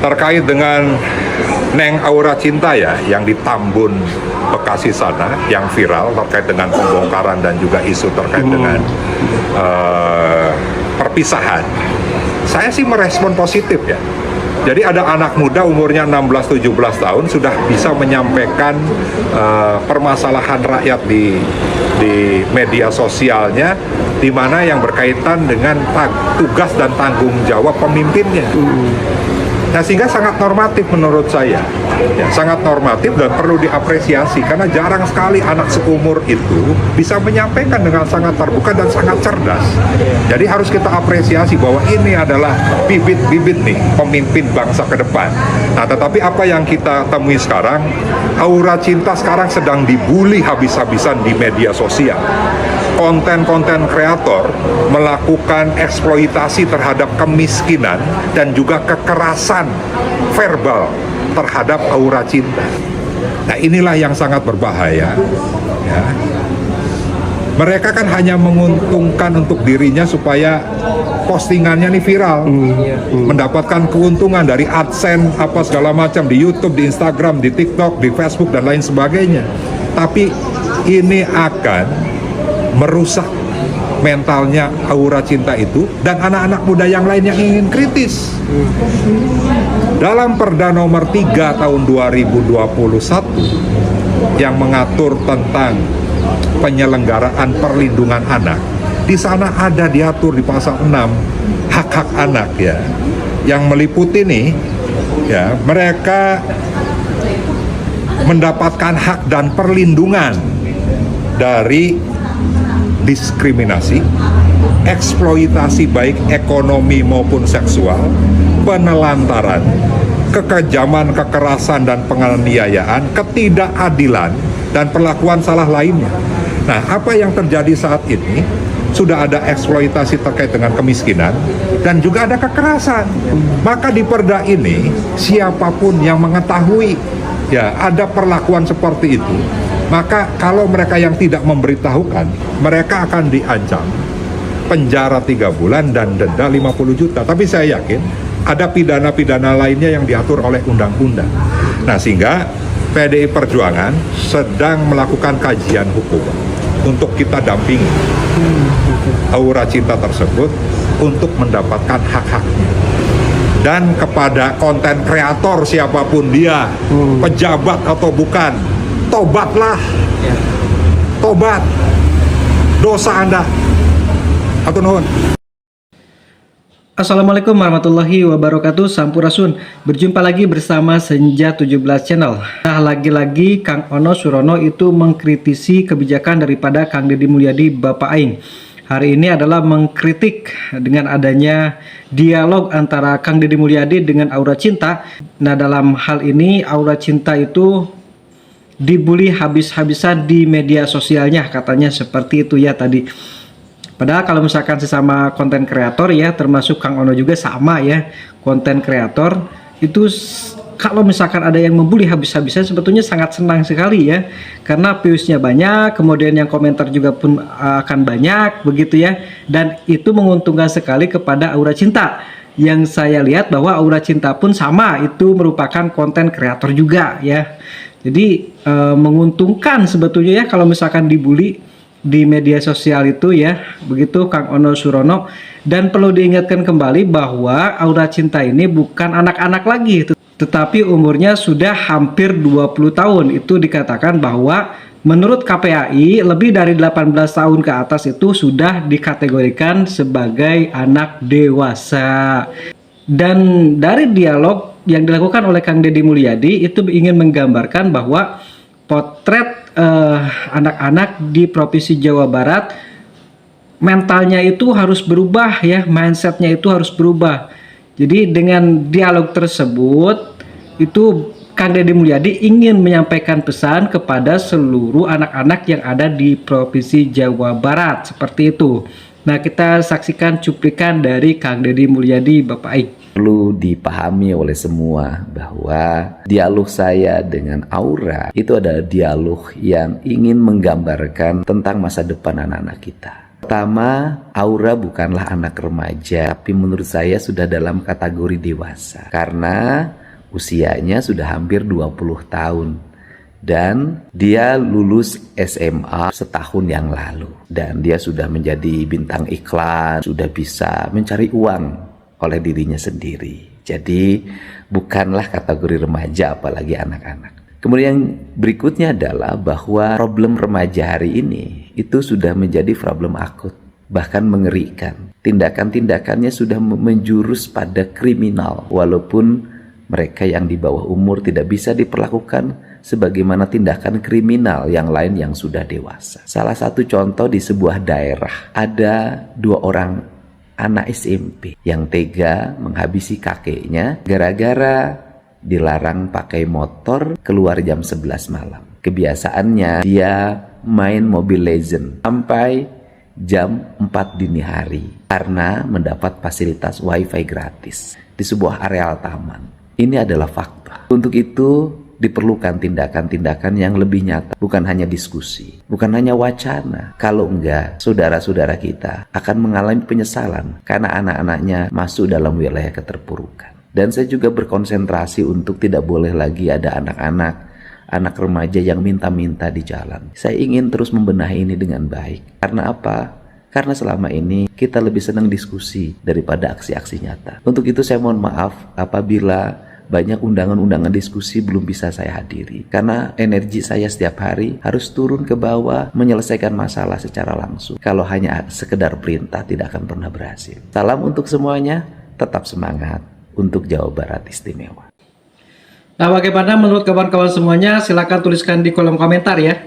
terkait dengan Neng Aura Cinta ya, yang di Tambun, Bekasi sana, yang viral terkait dengan pembongkaran dan juga isu terkait dengan perpisahan. Saya sih merespon positif ya. Jadi ada anak muda umurnya 16-17 tahun sudah bisa menyampaikan permasalahan rakyat di media sosialnya, di mana yang berkaitan dengan tugas dan tanggung jawab pemimpinnya. Nah, sehingga sangat normatif menurut saya, ya, sangat normatif dan perlu diapresiasi karena jarang sekali anak seumur itu bisa menyampaikan dengan sangat terbuka dan sangat cerdas. Jadi harus kita apresiasi bahwa ini adalah bibit-bibit nih pemimpin bangsa ke depan. Nah, tetapi apa yang kita temui sekarang, Aura Cinta sekarang sedang dibully habis-habisan di media sosial. Konten-konten kreator melakukan eksploitasi terhadap kemiskinan dan juga kekerasan verbal terhadap Aura Cinta. Nah, inilah yang sangat berbahaya ya. Mereka kan hanya menguntungkan untuk dirinya supaya postingannya nih viral, mendapatkan keuntungan dari AdSense apa segala macam di YouTube, di Instagram, di TikTok, di Facebook dan lain sebagainya. Tapi ini akan merusak mentalnya Aura Cinta itu dan anak-anak muda yang lain yang ingin kritis. Dalam Perda nomor 3 tahun 2021 yang mengatur tentang penyelenggaraan perlindungan anak, di sana ada diatur di pasal 6 hak-hak anak ya, yang meliputi nih ya, mereka mendapatkan hak dan perlindungan dari diskriminasi, eksploitasi baik ekonomi maupun seksual, penelantaran, kekejaman, kekerasan dan penganiayaan, ketidakadilan dan perlakuan salah lainnya. Nah, apa yang terjadi saat ini? Sudah ada eksploitasi terkait dengan kemiskinan dan juga ada kekerasan. Maka di perda ini siapapun yang mengetahui ya ada perlakuan seperti itu, maka kalau mereka yang tidak memberitahukan, mereka akan diancam penjara 3 bulan dan denda 50 juta. Tapi saya yakin ada pidana-pidana lainnya yang diatur oleh undang-undang. Nah, sehingga PDI Perjuangan sedang melakukan kajian hukum untuk kita dampingi Aura Cinta tersebut untuk mendapatkan hak-haknya. Dan kepada konten kreator siapapun dia, pejabat atau bukan, tobatlah, tobat dosa Anda. Atur nuhun. Assalamualaikum warahmatullahi wabarakatuh. Sampurasun. Berjumpa lagi bersama Senja 17 Channel. Nah, lagi-lagi Kang Ono Surono itu mengkritisi kebijakan daripada Kang Deddy Mulyadi Bapak Aing. Hari ini adalah mengkritik dengan adanya dialog antara Kang Deddy Mulyadi dengan Aura Cinta. Nah, dalam hal ini Aura Cinta itu dibully habis-habisan di media sosialnya, katanya seperti itu ya tadi. Padahal kalau misalkan sesama konten kreator ya, termasuk Kang Ono juga sama ya, konten kreator itu kalau misalkan ada yang membuli habis-habisan sebetulnya sangat senang sekali ya, karena viewsnya banyak, kemudian yang komentar juga pun akan banyak begitu ya, dan itu menguntungkan sekali kepada Aura Cinta. Yang saya lihat bahwa Aura Cinta pun sama, itu merupakan konten kreator juga ya. Jadi menguntungkan sebetulnya ya kalau misalkan dibully di media sosial itu ya, begitu Kang Ono Surono. Dan perlu diingatkan kembali bahwa Aura Cinta ini bukan anak-anak lagi, tetapi umurnya sudah hampir 20 tahun. Itu dikatakan bahwa menurut KPAI lebih dari 18 tahun ke atas itu sudah dikategorikan sebagai anak dewasa. Dan dari dialog yang dilakukan oleh Kang Deddy Mulyadi itu ingin menggambarkan bahwa potret anak-anak di Provinsi Jawa Barat mentalnya itu harus berubah ya, mindsetnya itu harus berubah. Jadi dengan dialog tersebut itu Kang Deddy Mulyadi ingin menyampaikan pesan kepada seluruh anak-anak yang ada di Provinsi Jawa Barat seperti itu. Nah, kita saksikan cuplikan dari Kang Deddy Mulyadi Bapak Aing. Perlu dipahami oleh semua bahwa dialog saya dengan Aura itu adalah dialog yang ingin menggambarkan tentang masa depan anak-anak kita. Pertama, Aura bukanlah anak remaja, tapi menurut saya sudah dalam kategori dewasa. Karena usianya sudah hampir 20 tahun. Dan dia lulus SMA setahun yang lalu. Dan dia sudah menjadi bintang iklan, sudah bisa mencari uang oleh dirinya sendiri. Jadi bukanlah kategori remaja apalagi anak-anak. Kemudian berikutnya adalah bahwa problem remaja hari ini itu sudah menjadi problem akut, bahkan mengerikan. Tindakan-tindakannya sudah menjurus pada kriminal, walaupun mereka yang di bawah umur tidak bisa diperlakukan sebagaimana tindakan kriminal yang lain yang sudah dewasa. Salah satu contoh di sebuah daerah, ada 2 orang anak SMP yang tega menghabisi kakeknya gara-gara dilarang pakai motor keluar jam 11 malam. Kebiasaannya dia main Mobile Legends sampai jam 4 dini hari karena mendapat fasilitas wifi gratis di sebuah areal taman. Ini adalah fakta. Untuk itu diperlukan tindakan-tindakan yang lebih nyata, bukan hanya diskusi, bukan hanya wacana. Kalau enggak, saudara-saudara kita akan mengalami penyesalan karena anak-anaknya masuk dalam wilayah keterpurukan. Dan saya juga berkonsentrasi untuk tidak boleh lagi ada anak remaja yang minta-minta di jalan. Saya ingin terus membenahi ini dengan baik. Karena apa? Karena selama ini kita lebih senang diskusi daripada aksi-aksi nyata. Untuk itu saya mohon maaf apabila banyak undangan-undangan diskusi belum bisa saya hadiri. Karena energi saya setiap hari harus turun ke bawah menyelesaikan masalah secara langsung. Kalau hanya sekedar perintah tidak akan pernah berhasil. Salam untuk semuanya, tetap semangat untuk Jawa Barat Istimewa. Nah, bagaimana menurut kawan-kawan semuanya? Silahkan tuliskan di kolom komentar ya.